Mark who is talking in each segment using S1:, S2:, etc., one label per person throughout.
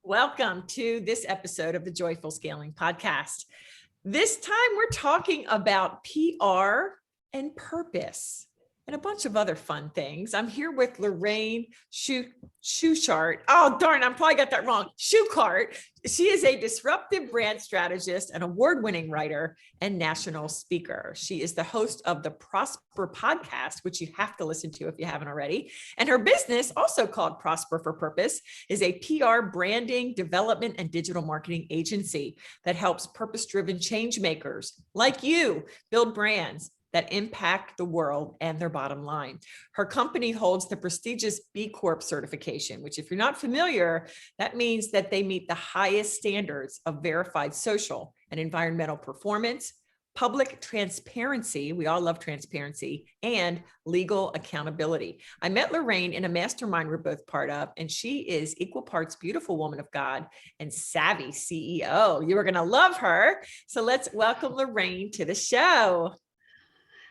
S1: Welcome to this episode of the Joyful Scaling Podcast. This time we're talking about PR and purpose and a bunch of other fun things. I'm here with Lorraine Schuchart. Oh, darn, I probably got that wrong. Schuchart. She is a disruptive brand strategist, an award-winning writer, and national speaker. She is the host of the Prosper podcast, which you have to listen to if you haven't already. And her business, also called Prosper for Purpose, is a PR branding, development, and digital marketing agency that helps purpose-driven change makers like you build brands that impact the world and their bottom line. Her company holds the prestigious B Corp certification, which if you're not familiar, that means that they meet the highest standards of verified social and environmental performance, public transparency, we all love transparency, and legal accountability. I met Lorraine in a mastermind we're both part of, and she is equal parts beautiful woman of God and savvy CEO. You are going to love her. So let's welcome Lorraine to the show.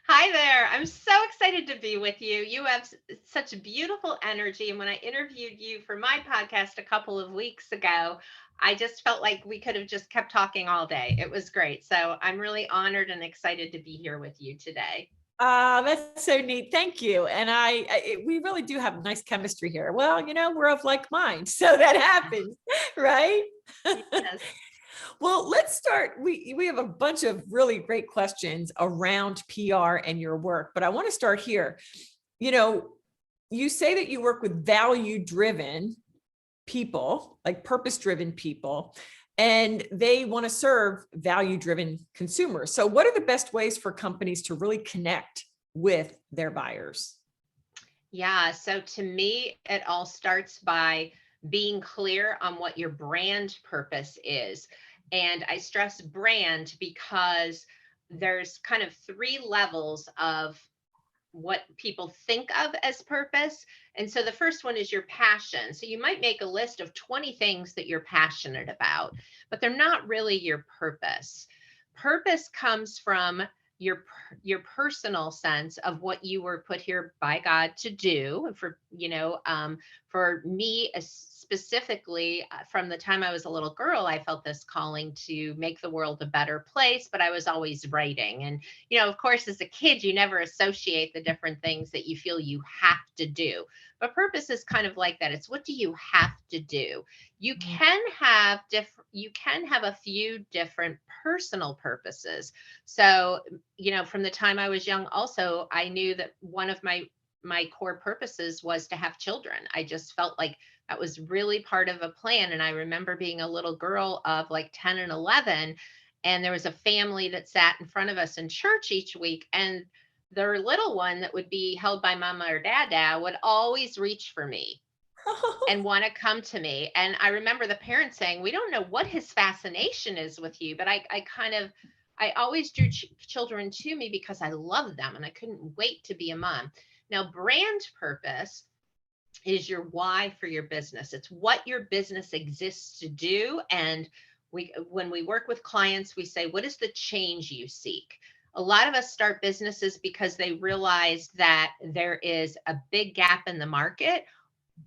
S2: Hi there. I'm so excited to be with you. You have such beautiful energy. And when I interviewed you for my podcast a couple of weeks ago, I just felt like we could have just kept talking all day. It was great. So I'm really honored and excited to be here with you today.
S1: That's so neat. Thank you. And we really do have nice chemistry here. Well, we're of like mind, so that happens, right?
S2: Yes.
S1: Well, let's start. We have a bunch of really great questions around PR and your work, but I want to start here. You say that you work with value-driven people, like purpose-driven people, and they want to serve value-driven consumers. So what are the best ways for companies to really connect with their buyers?
S2: Yeah. So to me, it all starts by being clear on what your brand purpose is. And I stress brand because there's kind of three levels of what people think of as purpose. And so the first one is your passion. So you might make a list of 20 things that you're passionate about, but they're not really your purpose. Purpose comes from your personal sense of what you were put here by God to do. For me specifically, from the time I was a little girl, I felt this calling to make the world a better place, but I was always writing. And of course, as a kid, you never associate the different things that you feel you have to do. But purpose is kind of like that. It's what do you have to do? You can have a few different personal purposes. So, from the time I was young, also, I knew that one of my core purposes was to have children. I just felt like that was really part of a plan. And I remember being a little girl of like 10 and 11, and there was a family that sat in front of us in church each week, and their little one that would be held by mama or dada would always reach for me and want to come to me. And I remember the parents saying, we don't know what his fascination is with you, but I always drew children to me because I love them and I couldn't wait to be a mom. Now, brand purpose is your why for your business. It's what your business exists to do. And when we work with clients, we say, what is the change you seek? A lot of us start businesses because they realize that there is a big gap in the market,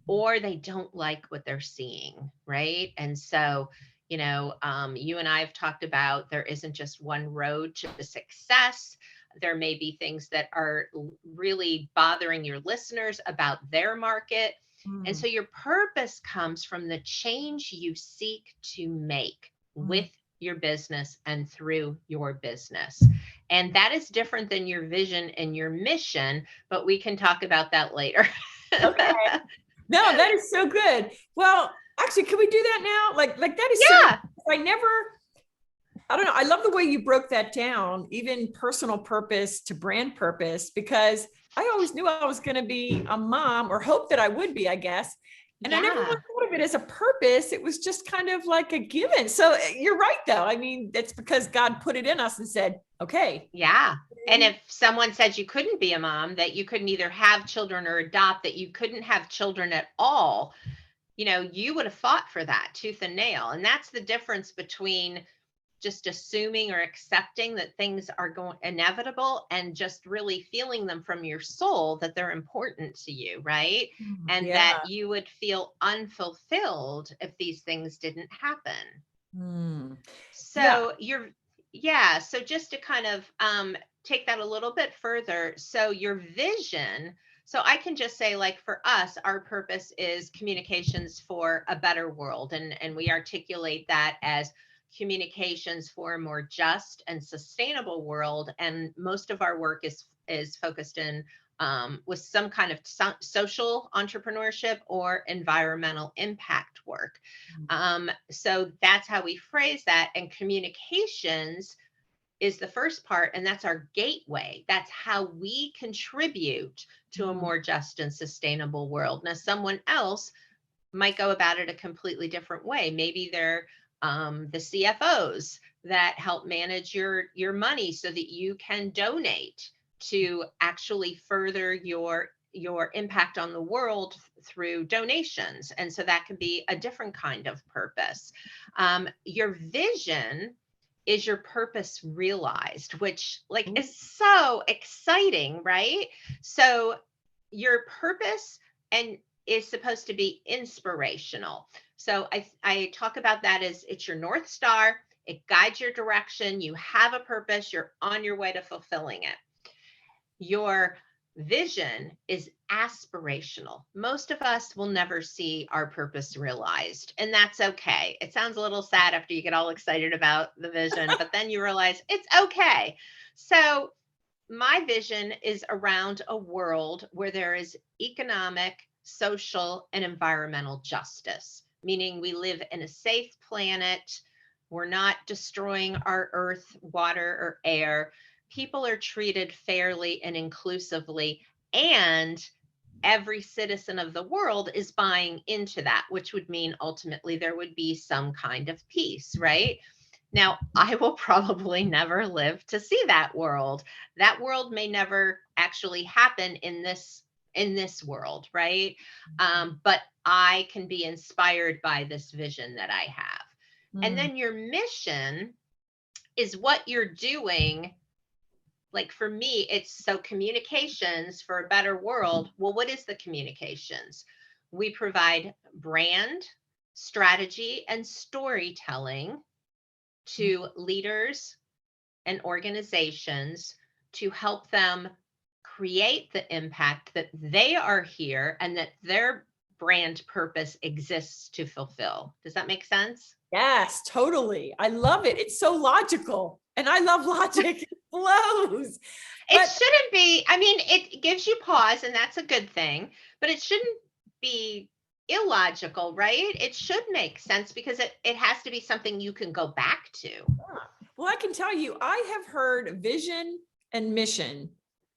S2: or they don't like what they're seeing, right? And so, you and I have talked about there isn't just one road to success. There may be things that are really bothering your listeners about their market. And so your purpose comes from the change you seek to make with your business and through your business. And that is different than your vision and your mission, but we can talk about that later.
S1: Okay. No, that is so good. Well, actually, can we do that now? Like that is
S2: Yeah.
S1: So I don't know. I love the way you broke that down, even personal purpose to brand purpose, because I always knew I was going to be a mom, or hope that I would be, I guess. And I never really thought of it as a purpose. It was just kind of like a given. So you're right, though. I mean, it's because God put it in us and said, okay.
S2: Yeah. And if someone said you couldn't be a mom, that you couldn't either have children or adopt, that you couldn't have children at all, you would have fought for that tooth and nail. And that's the difference between just assuming or accepting that things are going inevitable, and just really feeling them from your soul that they're important to you, right? And
S1: Yeah.
S2: that you would feel unfulfilled if these things didn't happen.
S1: Mm. Yeah.
S2: So yeah, so just to kind of take that a little bit further, so your vision, so I can just say, like, for us, our purpose is communications for a better world, and we articulate that as communications for a more just and sustainable world. And most of our work is focused in with some kind of social entrepreneurship or environmental impact work. So that's how we phrase that. And communications is the first part, and that's our gateway. That's how we contribute to a
S1: Mm.
S2: more just and sustainable world. Now, someone else might go about it a completely different way. Maybe they're the CFOs that help manage your money so that you can donate to actually further your impact on the world through donations. And so that could be a different kind of purpose. Your vision is your purpose realized, which, like, is so exciting, right? So your purpose and is supposed to be inspirational. So I talk about that as it's your North Star. It guides your direction. You have a purpose. You're on your way to fulfilling it. Your vision is aspirational. Most of us will never see our purpose realized, and that's okay. It sounds a little sad after you get all excited about the vision, but then you realize it's okay. So, my vision is around a world where there is economic, social, and environmental justice, meaning we live in a safe planet. We're not destroying our earth, water, or air. People are treated fairly and inclusively, and every citizen of the world is buying into that, which would mean ultimately there would be some kind of peace, right? Now, I will probably never live to see that world. That world may never actually happen in this world, right? But I can be inspired by this vision that I have. And
S1: Mm.
S2: then your mission is what you're doing. Like, for me, it's so communications for a better world. Well, what is the communications? We provide brand, strategy, and storytelling to leaders and organizations to help them create the impact that they are here and that their brand purpose exists to fulfill. Does that make sense?
S1: Yes, totally. I love it. It's so logical. And I love logic. It flows.
S2: It
S1: But
S2: shouldn't be, I mean, it gives you pause, and that's a good thing, but it shouldn't be illogical, right? It should make sense because it has to be something you can go back to.
S1: well, I can tell you, I have heard vision and mission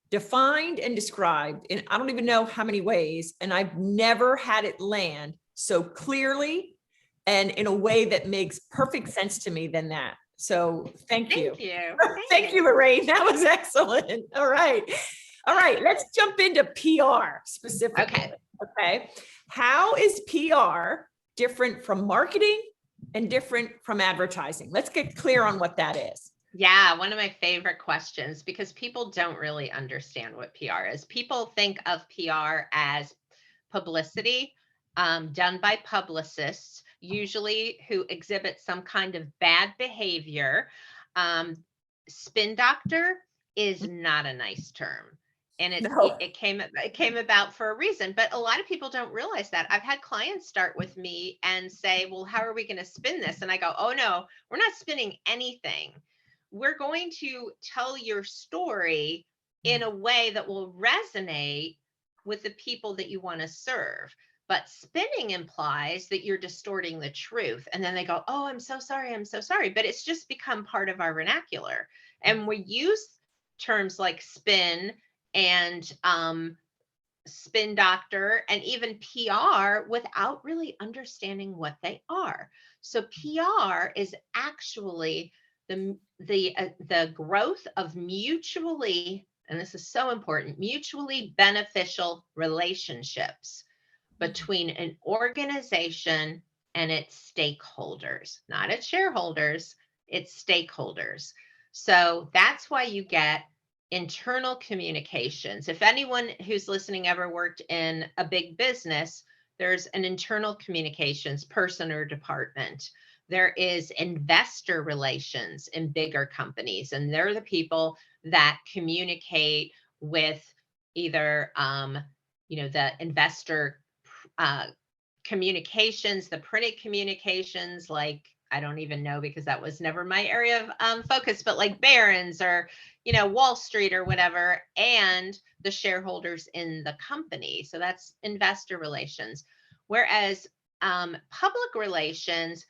S1: defined and described in I don't even know how many ways, and I've never had it land so clearly and in a way that makes perfect sense to me than that. So thank you.
S2: Thank you.
S1: Thank you,
S2: Thanks.
S1: Lorraine. That was excellent. All right. All right. Let's jump into PR specifically.
S2: Okay.
S1: Okay. How is PR different from marketing and different from advertising? Let's get clear on what that is.
S2: Yeah, one of my favorite questions, because people don't really understand what PR is. People think of PR as publicity done by publicists, usually who exhibit some kind of bad behavior. Um, Spin doctor is not a nice term. And
S1: No.
S2: it came about for a reason, but a lot of people don't realize that. I've had clients start with me and say, "Well, how are we going to spin this?" And I go, "Oh no, we're not spinning anything. We're going to tell your story in a way that will resonate with the people that you want to serve." But spinning implies that you're distorting the truth. And then they go, "Oh, I'm so sorry. I'm so sorry." But it's just become part of our vernacular. And we use terms like spin and spin doctor and even PR without really understanding what they are. So PR is actually the growth of mutually, and this is so important, mutually beneficial relationships between an organization and its stakeholders, not its shareholders, it's stakeholders. So that's why you get internal communications. If anyone who's listening ever worked in a big business, there's an internal communications person or department. There is investor relations in bigger companies, and they're the people that communicate with either, the investor uh, communications, the printed communications, like I don't even know because that was never my area of focus, but like Barron's or, Wall Street or whatever, and the shareholders in the company. So that's investor relations. Whereas public relations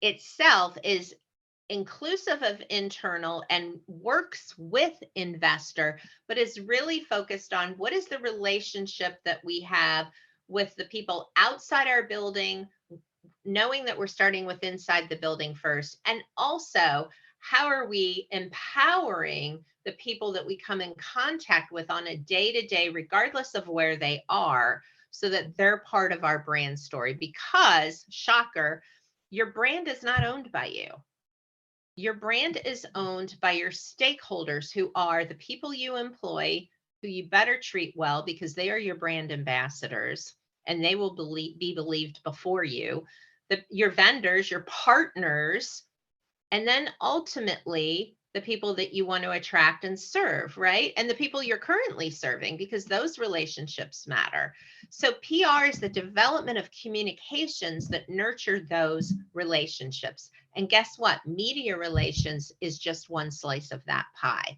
S2: itself is inclusive of internal and works with investor, but is really focused on what is the relationship that we have with the people outside our building, knowing that we're starting with inside the building first. And also, how are we empowering the people that we come in contact with on a day-to-day, regardless of where they are, so that they're part of our brand story? Because, shocker, your brand is not owned by you. Your brand is owned by your stakeholders, who are the people you employ, who you better treat well because they are your brand ambassadors and they will be believed before you. Your vendors, your partners, and then ultimately the people that you want to attract and serve, right? And the people you're currently serving, because those relationships matter. So PR is the development of communications that nurture those relationships. And guess what? Media relations is just one slice of that pie.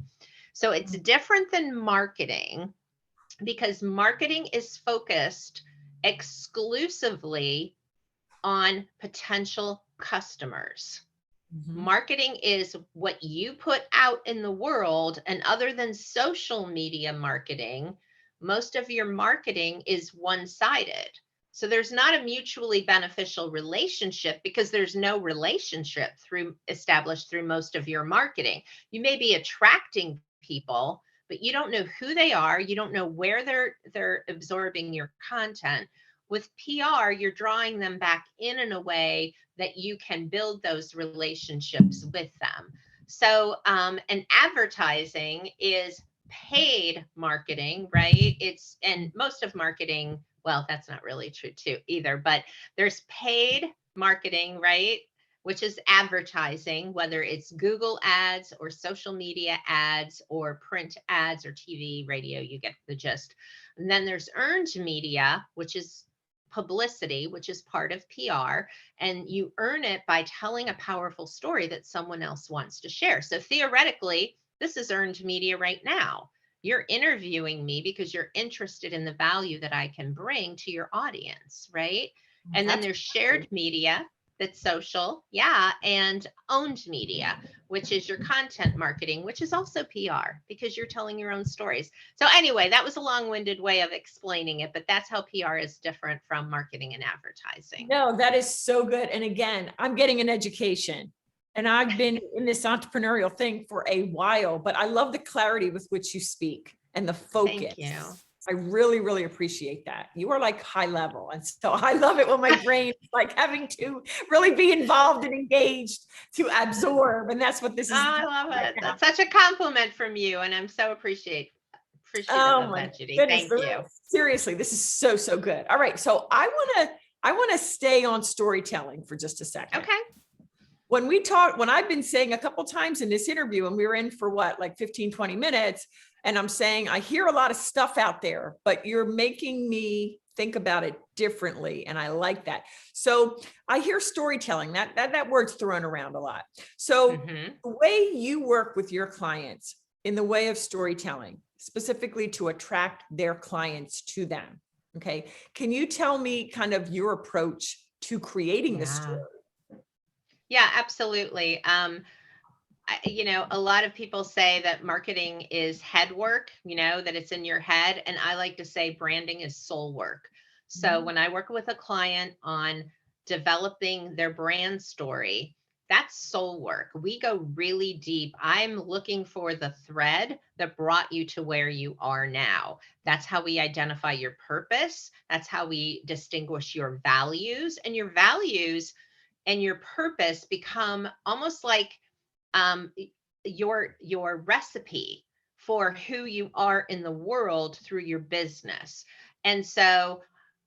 S2: So it's different than marketing, because marketing is focused exclusively on potential customers. Marketing is what you put out in the world. And other than social media marketing, most of your marketing is one-sided. So there's not a mutually beneficial relationship, because there's no relationship established through most of your marketing. You may be attracting people, but you don't know who they are. You don't know where they're absorbing your content. With PR, you're drawing them back in a way that you can build those relationships with them. So, and advertising is paid marketing, right? And most of marketing, well, that's not really true too either, but there's paid marketing, right? Which is advertising, whether it's Google ads or social media ads or print ads or TV, radio, you get the gist. And then there's earned media, which is publicity, which is part of PR, and you earn it by telling a powerful story that someone else wants to share. So theoretically, this is earned media right now. You're interviewing me because you're interested in the value that I can bring to your audience, right? And then there's shared media, that's social, yeah, and owned media, which is your content marketing, which is also PR, because you're telling your own stories. So anyway, that was a long-winded way of explaining it, but that's how PR is different from marketing and advertising.
S1: No, that is so good. And again, I'm getting an education, and I've been in this entrepreneurial thing for a while, but I love the clarity with which you speak and the focus.
S2: Thank you.
S1: I really, really appreciate that. You are like high level. And so I love it when my brain is like having to really be involved and engaged to absorb. And that's what this is.
S2: Oh, I love it. That's such a compliment from you. And I'm so appreciative of that, Judy.
S1: Goodness,
S2: Thank you.
S1: Seriously, this is so, so good. All right. So I want to stay on storytelling for just a second.
S2: Okay.
S1: When I've been saying a couple times in this interview, and we were in for what, like 15, 20 minutes, and I'm saying, I hear a lot of stuff out there, but you're making me think about it differently. And I like that. So I hear storytelling, that word's thrown around a lot. So the way you work with your clients in the way of storytelling, specifically to attract their clients to them. Okay. Can you tell me kind of your approach to creating the story?
S2: Yeah, absolutely. A lot of people say that marketing is head work, that it's in your head. And I like to say branding is soul work. So when I work with a client on developing their brand story, that's soul work. We go really deep. I'm looking for the thread that brought you to where you are now. That's how we identify your purpose. That's how we distinguish your values. And your values and your purpose become almost like um, your recipe for who you are in the world through your business. And so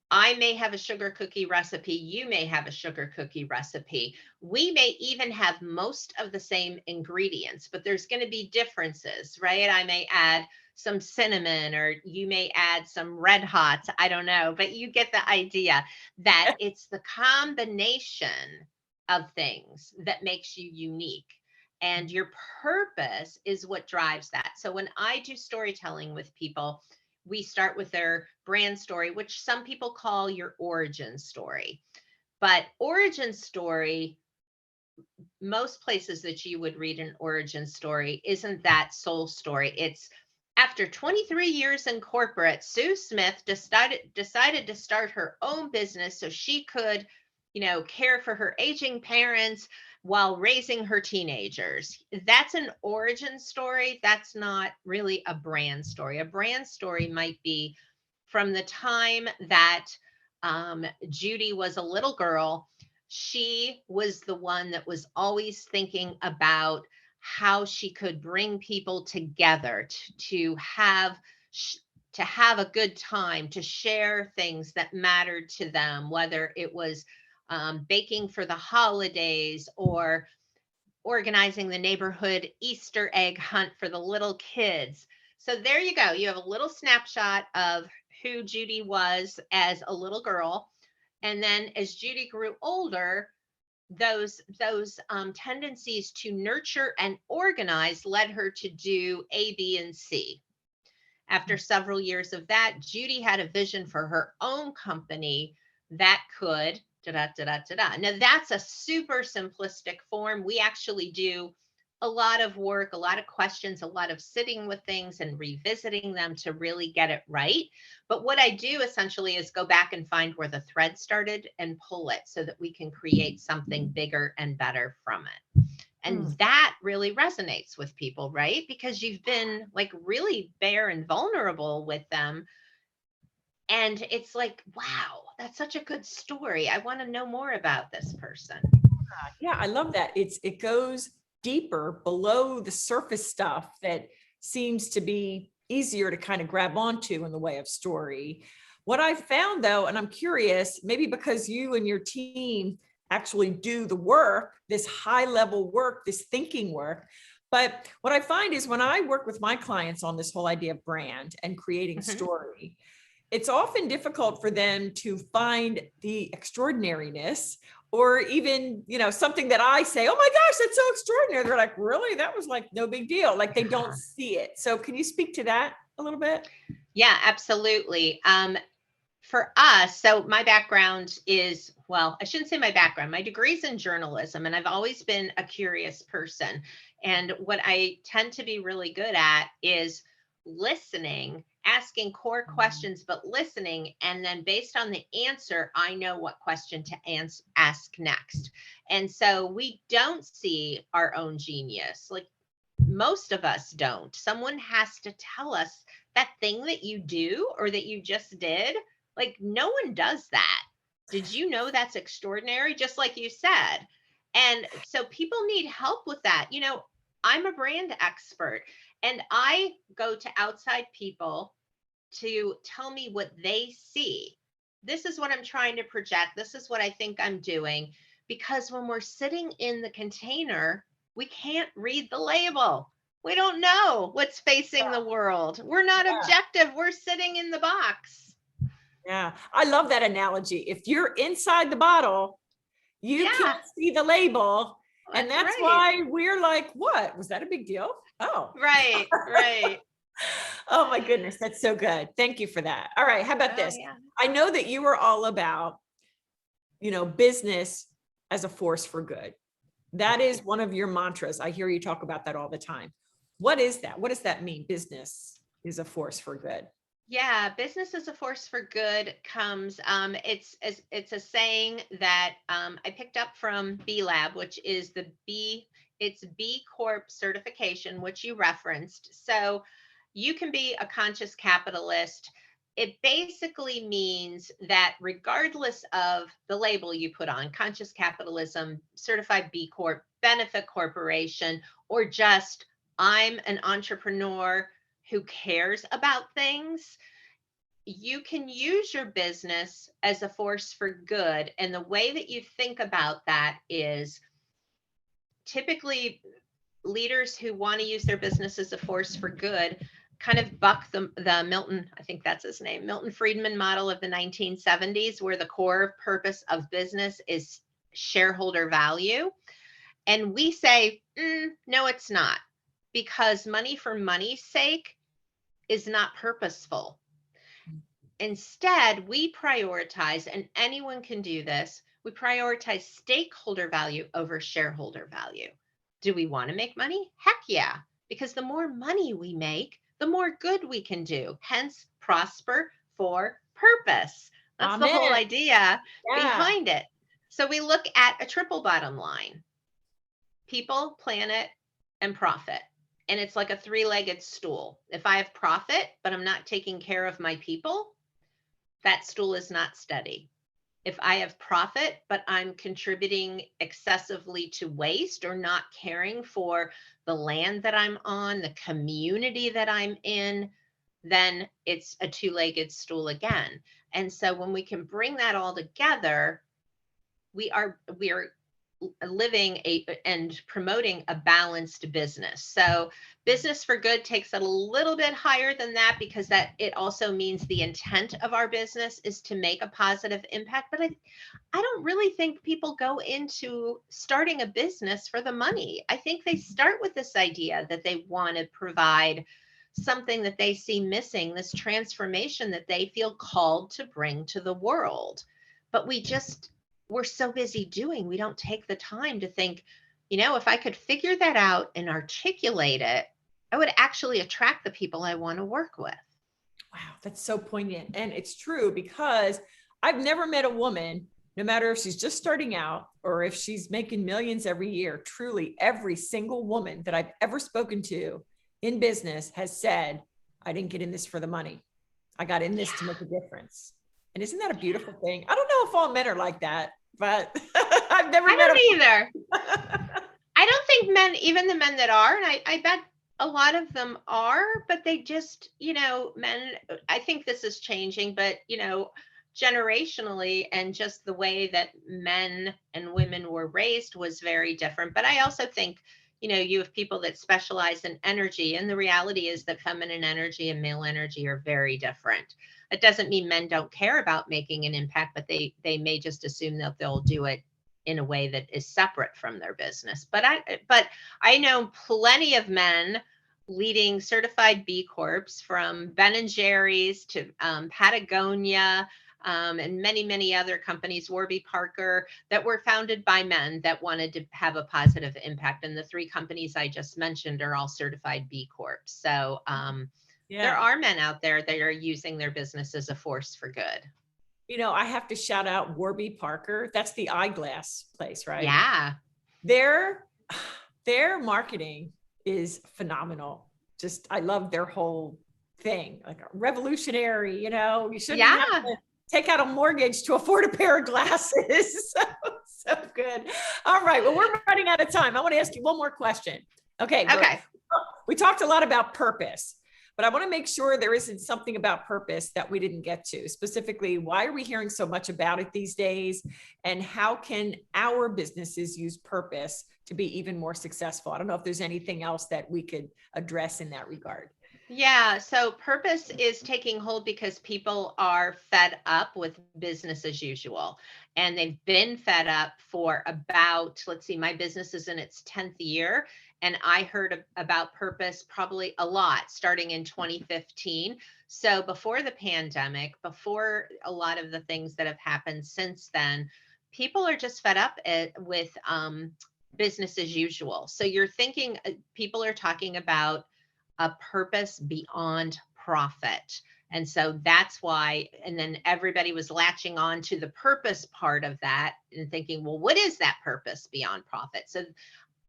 S2: I may have a sugar cookie recipe. You may have a sugar cookie recipe. We may even have most of the same ingredients, but there's going to be differences, right? I may add some cinnamon, or you may add some red hots. I don't know, but you get the idea that it's the combination of things that makes you unique. And your purpose is what drives that. So when I do storytelling with people, we start with their brand story, which some people call your origin story. But origin story, most places that you would read an origin story, isn't that soul story. It's after 23 years in corporate, Sue Smith decided to start her own business so she could, care for her aging parents while raising her teenagers. That's an origin story. That's not really a brand story. A brand story might be from the time that Judy was a little girl. She was the one that was always thinking about how she could bring people together to have a good time, to share things that mattered to them, whether it was baking for the holidays or organizing the neighborhood Easter egg hunt for the little kids. So there you go. You have a little snapshot of who Judy was as a little girl. And then as Judy grew older, those tendencies to nurture and organize led her to do A, B, and C. After several years of that, Judy had a vision for her own company that could da da da da da da. Now that's a super simplistic form. We actually do a lot of work, a lot of questions, a lot of sitting with things and revisiting them to really get it right. But what I do essentially is go back and find where the thread started and pull it so that we can create something bigger and better from it. And that really resonates with people, right? Because you've been like really bare and vulnerable with them. And it's like, wow, that's such a good story. I want to know more about this person.
S1: Yeah, I love that. It goes deeper below the surface stuff that seems to be easier to kind of grab onto in the way of story. What I found though, and I'm curious, maybe because you and your team actually do the work, this high level work, this thinking work. But what I find is when I work with my clients on this whole idea of brand and creating
S2: Mhm.
S1: story, it's often difficult for them to find the extraordinariness or even, something that I say, oh my gosh, that's so extraordinary. They're like, really? That was like no big deal. Like they don't see it. So can you speak to that a little bit?
S2: Yeah, absolutely. For us, so my background is, well, I shouldn't say my background. My degree's in journalism, and I've always been a curious person. And what I tend to be really good at is listening, asking core questions, but listening. And then based on the answer, I know what question to ask next. And so we don't see our own genius. Like most of us don't. Someone has to tell us that thing that you do or that you just did. Like, no one does that. Did you know that's extraordinary? Just like you said. And so people need help with that. I'm a brand expert and I go to outside people to tell me what they see. This is what I'm trying to project. This is what I think I'm doing. Because when we're sitting in the container, we can't read the label. We don't know what's facing the world. We're not objective. We're sitting in the box.
S1: Yeah. I love that analogy. If you're inside the bottle, you
S2: Yeah,
S1: can't see the label. And
S2: that's
S1: that's
S2: right.
S1: why we're like, what? Was that a big deal? Oh,
S2: Right, right.
S1: oh my goodness. That's so good. Thank you for that. All right. How about
S2: Oh,
S1: this?
S2: yeah.
S1: I know that you are all about, business as a force for good. That is one of your mantras. I hear you talk about that all the time. What is that? What does that mean? Business is a force for good.
S2: Yeah, business as a force for good comes. It's a saying that I picked up from B Lab, which is it's B Corp certification, which you referenced. So you can be a conscious capitalist it basically means that regardless of the label you put on, conscious capitalism, certified B Corp, benefit corporation, or just I'm an entrepreneur who cares about things, you can use your business as a force for good. And the way that you think about that is typically leaders who want to use their business as a force for good kind of buck the Milton, I think that's his name, Milton Friedman model of the 1970s, where the core purpose of business is shareholder value. And we say, no, it's not, because money for money's sake is not purposeful. Instead, we prioritize, and anyone can do this, we prioritize stakeholder value over shareholder value. Do we want to make money? Heck yeah, because the more money we make, the more good we can do, hence prosper for purpose. That's the whole
S1: Amen.
S2: idea
S1: Yeah.
S2: behind it. So we look at a triple bottom line: people, planet, and profit. And it's like a three-legged stool. If I have profit, but I'm not taking care of my people, that stool is not steady. If I have profit, but I'm contributing excessively to waste or not caring for the land that I'm on, the community that I'm in, then it's a two-legged stool again. And so when we can bring that all together, we are living and promoting a balanced business. So business for good takes it a little bit higher than that, because that it also means the intent of our business is to make a positive impact. But I don't really think people go into starting a business for the money. I think they start with this idea that they want to provide something that they see missing, this transformation that they feel called to bring to the world. But we're so busy doing, we don't take the time to think, if I could figure that out and articulate it, I would actually attract the people I want to work with.
S1: Wow, that's so poignant. And it's true, because I've never met a woman, no matter if she's just starting out or if she's making millions every year, truly every single woman that I've ever spoken to in business has said, I didn't get in this for the money. I got in this to make a difference. And isn't that a beautiful thing? I don't know if all men are like that, but I've never
S2: I
S1: met
S2: don't
S1: a
S2: either. I don't think men, even the men that are, and I bet a lot of them are, but they just, men, I think this is changing, but, generationally, and just the way that men and women were raised was very different. But I also think, you have people that specialize in energy, and the reality is that feminine energy and male energy are very different. It doesn't mean men don't care about making an impact, but they may just assume that they'll do it in a way that is separate from their business. But I know plenty of men leading certified B Corps, from Ben and Jerry's to Patagonia, and many, many other companies, Warby Parker, that were founded by men that wanted to have a positive impact. And the three companies I just mentioned are all certified B Corps. So there are men out there that are using their business as a force for good.
S1: I have to shout out Warby Parker. That's the eyeglass place, right?
S2: Yeah.
S1: Their marketing is phenomenal. Just, I love their whole thing, like revolutionary. You shouldn't have to take out a mortgage to afford a pair of glasses. So good. All right. Well, we're running out of time. I want to ask you one more question. Okay. We talked a lot about purpose, but I want to make sure there isn't something about purpose that we didn't get to. Specifically, why are we hearing so much about it these days? And how can our businesses use purpose to be even more successful? I don't know if there's anything else that we could address in that regard.
S2: Yeah, so purpose is taking hold because people are fed up with business as usual. And they've been fed up for about, let's see, my business is in its 10th year. And I heard about purpose probably a lot starting in 2015. So before the pandemic, before a lot of the things that have happened since then, people are just fed up with business as usual. So you're thinking, people are talking about a purpose beyond profit. And so that's why, and then everybody was latching on to the purpose part of that and thinking, well, what is that purpose beyond profit? So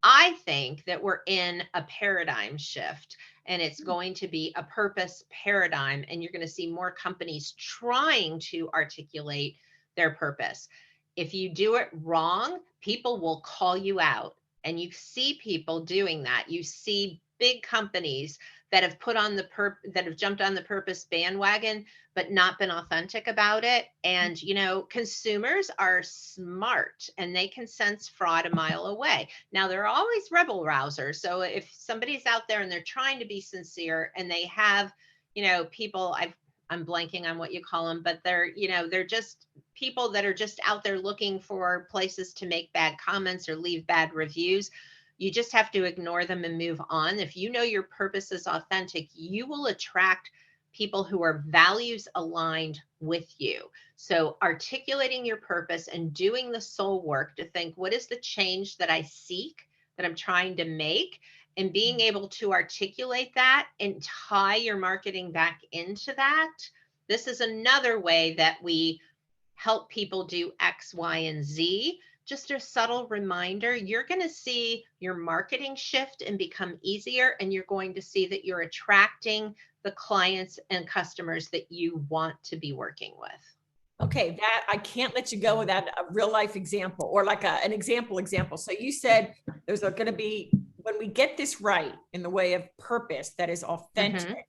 S2: I think that we're in a paradigm shift. and it's going to be a purpose paradigm. And you're going to see more companies trying to articulate their purpose. If you do it wrong, people will call you out. And you see people doing that. You see big companies that have that have jumped on the purpose bandwagon, but not been authentic about it. And, consumers are smart and they can sense fraud a mile away. Now, there are always rebel rousers. So if somebody's out there and they're trying to be sincere and they have, people, I'm blanking on what you call them, but they're just people that are just out there looking for places to make bad comments or leave bad reviews. You just have to ignore them and move on. If you know your purpose is authentic, you will attract people who are values aligned with you. So articulating your purpose and doing the soul work to think, what is the change that I seek, that I'm trying to make? And being able to articulate that and tie your marketing back into that. This is another way that we help people do X, Y, and Z. Just a subtle reminder, you're going to see your marketing shift and become easier, and you're going to see that you're attracting the clients and customers that you want to be working with.
S1: Okay, that I can't let you go without a real life example, or like an example. So you said there's going to be, when we get this right in the way of purpose that is authentic,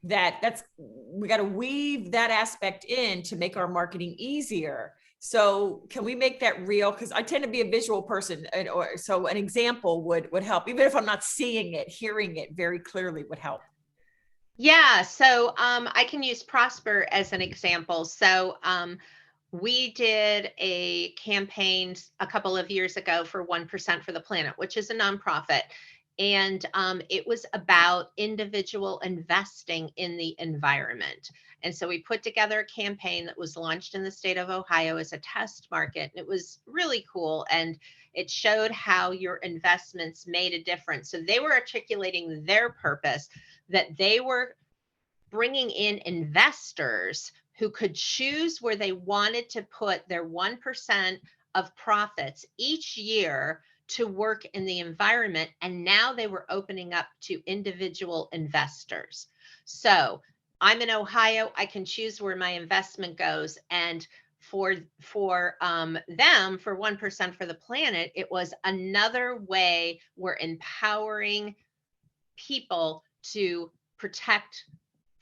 S1: we got to weave that aspect in to make our marketing easier. So can we make that real? Because I tend to be a visual person, so an example would help. Even if I'm not seeing it, hearing it very clearly would help.
S2: Yeah, so I can use Prosper as an example. So we did a campaign a couple of years ago for 1% for the Planet, which is a nonprofit. And it was about individual investing in the environment. And so we put together a campaign that was launched in the state of Ohio as a test market. And it was really cool. And it showed how your investments made a difference. So they were articulating their purpose, that they were bringing in investors who could choose where they wanted to put their 1% of profits each year to work in the environment. And now they were opening up to individual investors. So I'm in Ohio, I can choose where my investment goes. And for them, for 1% for the Planet, it was another way we're empowering people to protect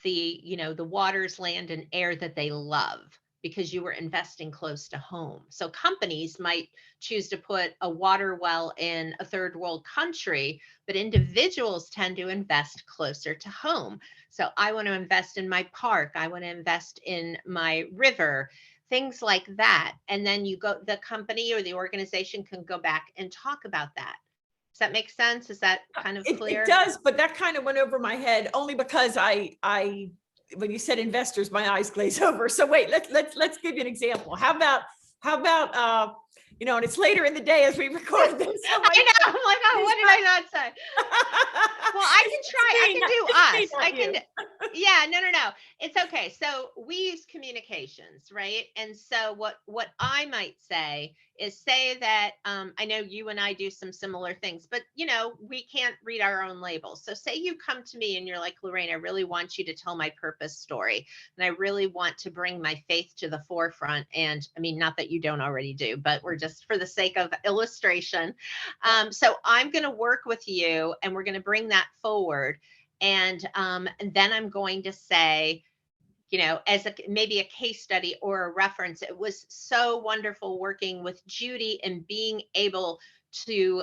S2: the waters, land, and air that they love, because you were investing close to home. So companies might choose to put a water well in a third world country, but individuals tend to invest closer to home. So I want to invest in my park. I want to invest in my river, things like that. And then the company or the organization can go back and talk about that. Does that make sense? Is that kind of clear?
S1: It does, but that kind of went over my head only because I when you said investors, my eyes glaze over. So wait, let's give you an example. How about and it's later in the day as we record this. So
S2: I know. I'm like, oh, what did I not say? Well, I can try. I can do us. Yeah, no. It's okay. So we use communications, right? And so what I might say is that I know you and I do some similar things, but we can't read our own labels. So say you come to me and you're like, Lorraine, I really want you to tell my purpose story. And I really want to bring my faith to the forefront. And I mean, not that you don't already do, but we're just for the sake of illustration. So I'm going to work with you and we're going to bring that forward. And then I'm going to say, as maybe a case study or a reference, it was so wonderful working with Judy and being able to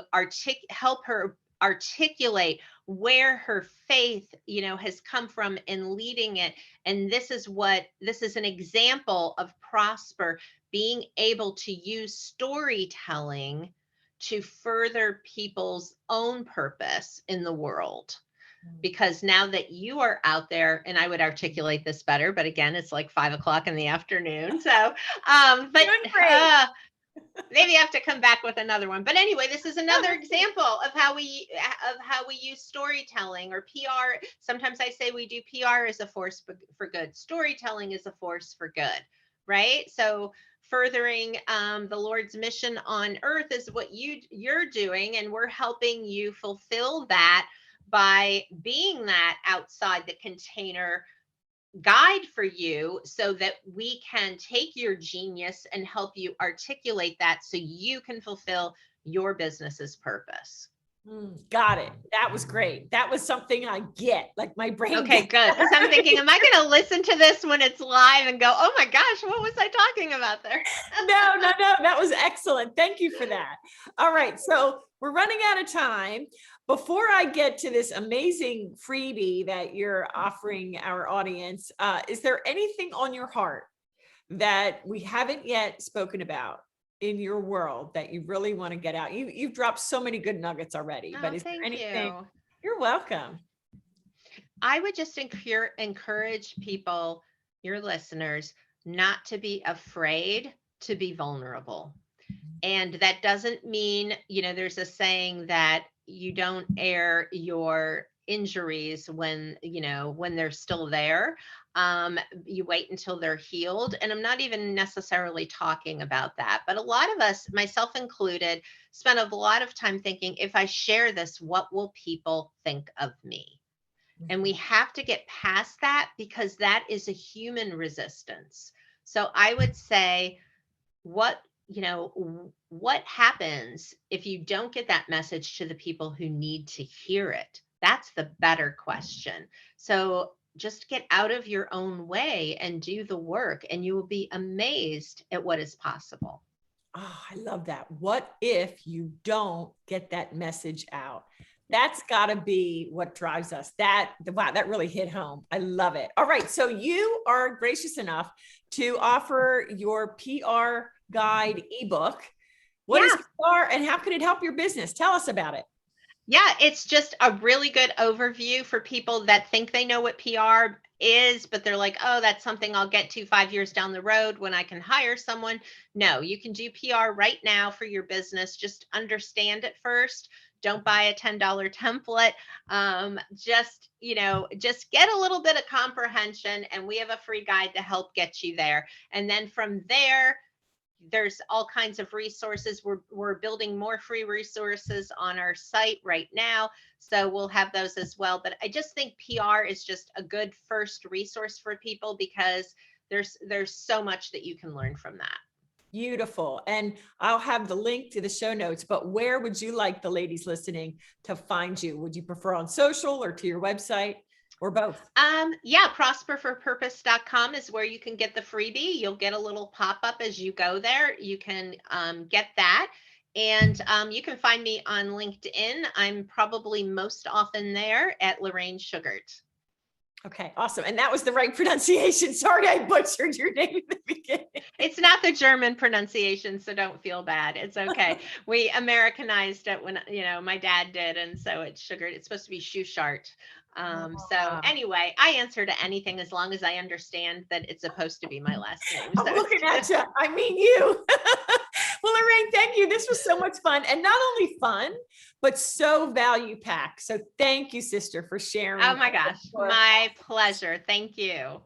S2: help her articulate where her faith, has come from in leading it. And this is an example of Prosper being able to use storytelling to further people's own purpose in the world. Because now that you are out there, and I would articulate this better, but again, it's like 5:00 in the afternoon. So, maybe I have to come back with another one. But anyway, this is another example of how we use storytelling or PR. Sometimes I say we do PR as a force for good. Storytelling is a force for good, right? So furthering the Lord's mission on earth is what you're doing, and we're helping you fulfill that by being that outside the container guide for you so that we can take your genius and help you articulate that so you can fulfill your business's purpose.
S1: Got it. That was great. That was something I get, like my brain
S2: Okay,
S1: gets.
S2: good. Because I'm thinking, am I going to listen to this when it's live and go, oh my gosh, what was I talking about there?
S1: No. That was excellent. Thank you for that. All right. So we're running out of time. Before I get to this amazing freebie that you're offering our audience, is there anything on your heart that we haven't yet spoken about in your world that you really want to get out? You've dropped so many good nuggets already, but
S2: Oh,
S1: is there
S2: thank
S1: anything?
S2: you.
S1: You're welcome.
S2: I would just encourage people, your listeners, not to be afraid to be vulnerable. And that doesn't mean, there's a saying that you don't air your injuries when they're still there. You wait until they're healed. And I'm not even necessarily talking about that. But a lot of us, myself included, spend a lot of time thinking, if I share this, what will people think of me? And we have to get past that because that is a human resistance. So I would say, what what happens if you don't get that message to the people who need to hear it? That's the better question. So just get out of your own way and do the work, and you will be amazed at what is possible.
S1: Oh, I love that. What if you don't get that message out? That's got to be what drives us. Wow, that really hit home. I love it. All right. So you are gracious enough to offer your PR guide ebook. What is
S2: Yeah.
S1: PR and how can it help your business? Tell us about it.
S2: Yeah, it's just a really good overview for people that think they know what PR is, but they're like, oh, that's something I'll get to 5 years down the road when I can hire someone. No, you can do PR right now for your business. Just understand it first. Don't buy a $10 template. Just get a little bit of comprehension, and we have a free guide to help get you there. And then from there, there's all kinds of resources. We're building more free resources on our site right now, so we'll have those as well. But I just think PR is just a good first resource for people because there's so much that you can learn from that.
S1: Beautiful. And I'll have the link to the show notes, but where would you like the ladies listening to find you? Would you prefer on social or to your website or both?
S2: Yeah, prosperforpurpose.com is where you can get the freebie. You'll get a little pop-up as you go there. You can get that. And you can find me on LinkedIn. I'm probably most often there at Lorraine Sugart.
S1: Okay, awesome. And that was the right pronunciation. Sorry, I butchered your name in the beginning.
S2: It's not the German pronunciation, so don't feel bad. It's okay. We Americanized it when, my dad did. And so it's Sugart. It's supposed to be Schuchart. So anyway, I answer to anything as long as I understand that it's supposed to be my last name.
S1: I'm looking at you. I mean you. Well, Lorraine, thank you. This was so much fun, and not only fun, but so value packed. So thank you, sister, for sharing.
S2: Oh my gosh, my pleasure. Thank you.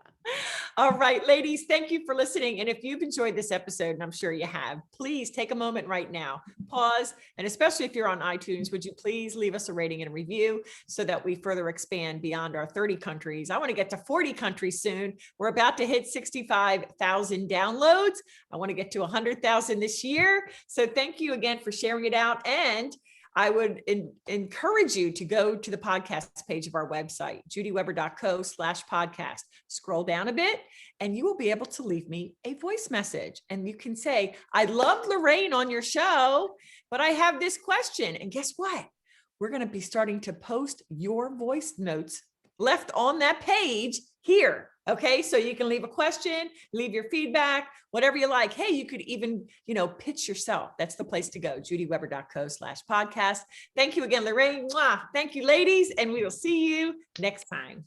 S1: All right, ladies, thank you for listening. And if you've enjoyed this episode, and I'm sure you have, please take a moment right now, pause, and especially if you're on iTunes, would you please leave us a rating and a review so that we further expand beyond our 30 countries. I want to get to 40 countries soon. We're about to hit 65,000 downloads. I want to get to 100,000 this year. So thank you again for sharing it out. And I would encourage you to go to the podcast page of our website, judyweber.co/podcast. Scroll down a bit and you will be able to leave me a voice message. And you can say, I loved Lorraine on your show, but I have this question. And guess what? We're going to be starting to post your voice notes left on that page here. Okay. So you can leave a question, leave your feedback, whatever you like. Hey, you could even, pitch yourself. That's the place to go. judyweber.co/podcast. Thank you again, Lorraine. Mwah. Thank you, ladies. And we will see you next time.